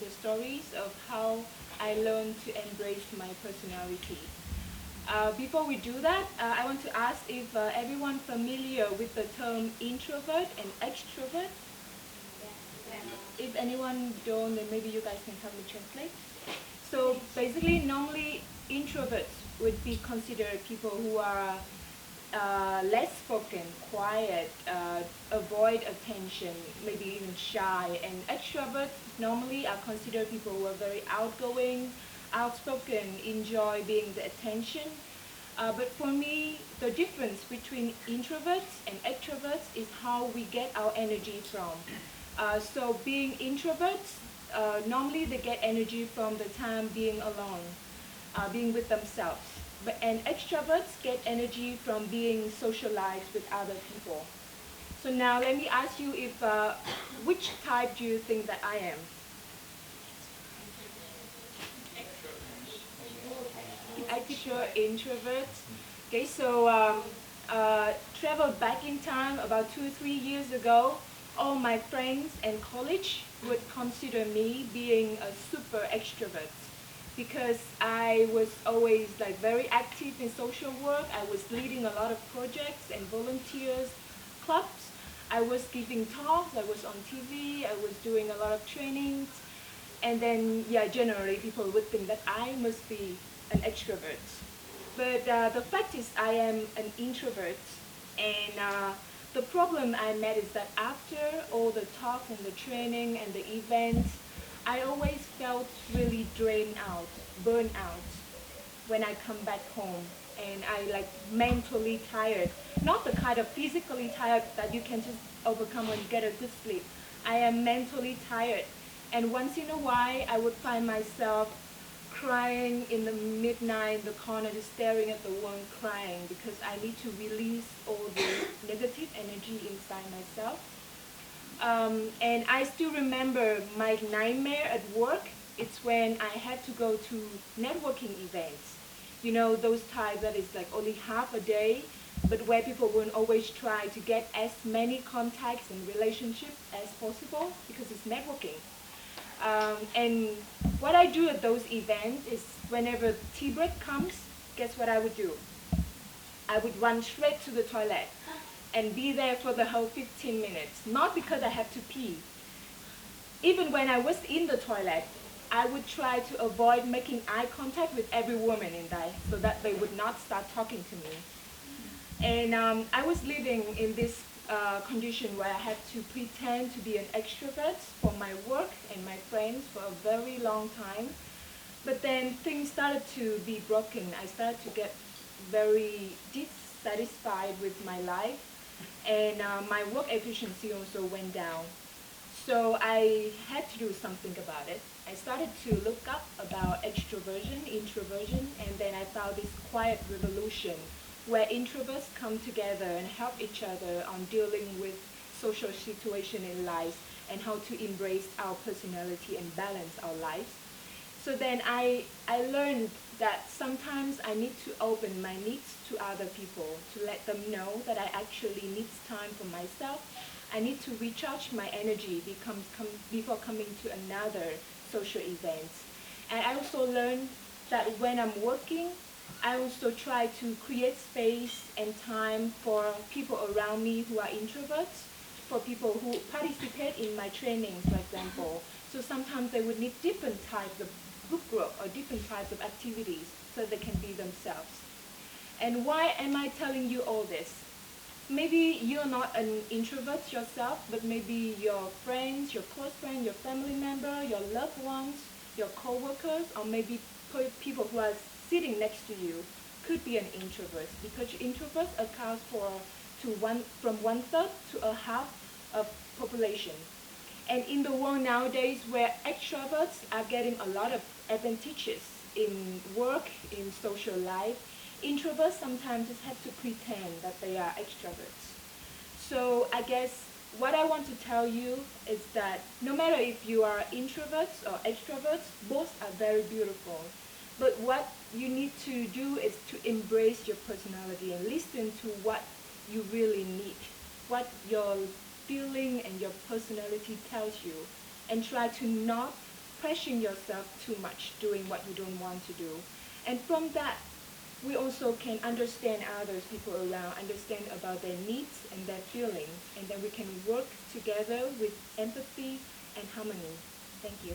the stories of how I learned to embrace my personality. Before we do that, I want to ask if everyone familiar with the term introvert and extrovert. If anyone don't, then maybe you guys can help me translate. So basically, normally introverts would be considered people who are less spoken, quiet, avoid attention, maybe even shy. And extroverts normally are considered people who are very outgoing, outspoken, enjoy being the attention. But for me, the difference between introverts and extroverts is how we get our energy from. So being introverts, normally they get energy from the time being alone, being with themselves. And extroverts get energy from being socialized with other people. So now let me ask you if, which type do you think that I am? Extrovert, introvert. Okay, so travel back in time about 2 or 3 years ago, all my friends and college would consider me being a super extrovert because I was always like very active in social work. I was leading a lot of projects and volunteers, clubs. I was giving talks, I was on TV, I was doing a lot of trainings. And then, yeah, generally people would think that I must be an extrovert. But the fact is I am an introvert. And the problem I met is that after all the talks and the training and the events, I always felt really drained out, burned out when I come back home. And I like mentally tired, not the kind of physically tired that you can just overcome when you get a good sleep. I am mentally tired. And once in a while, I would find myself crying in the midnight in the corner, just staring at the wall and crying because I need to release all the negative energy inside myself. And I still remember my nightmare at work. It's when I had to go to networking events. You know, those types that is like only half a day, but where people will always try to get as many contacts and relationships as possible because it's networking. And what I do at those events is whenever tea break comes, guess what I would do? I would run straight to the toilet and be there for the whole 15 minutes. Not because I have to pee. Even when I was in the toilet, I would try to avoid making eye contact with every woman in there so that they would not start talking to me. And I was living in this condition where I had to pretend to be an extrovert for my work and my friends for a very long time. But then things started to be broken. I started to get very dissatisfied with my life, and my work efficiency also went down. So I had to do something about it. I started to look up about extroversion, introversion, and then I found this quiet revolution where introverts come together and help each other on dealing with social situation in life and how to embrace our personality and balance our lives. So then I learned that sometimes I need to open my needs to other people to let them know that I actually need time for myself. I need to recharge my energy before coming to another social event. And I also learned that when I'm working, I also try to create space and time for people around me who are introverts, for people who participate in my trainings, for example. So sometimes they would need different types of group or different types of activities so they can be themselves. And why am I telling you all this? Maybe you're not an introvert yourself, but maybe your friends, your close friend, your family member, your loved ones, your co-workers, or maybe people who are sitting next to you could be an introvert because introverts account for from 1/3 to a half of population. And in the world nowadays where extroverts are getting a lot of advantages in work, in social life, introverts sometimes just have to pretend that they are extroverts. So I guess what I want to tell you is that no matter if you are introverts or extroverts, both are very beautiful. But what you need to do is to embrace your personality and listen to what you really need, what your feeling and your personality tells you, and try to not pressuring yourself too much, doing what you don't want to do. And from that, we also can understand others, people around, understand about their needs and their feelings, and then we can work together with empathy and harmony. Thank you.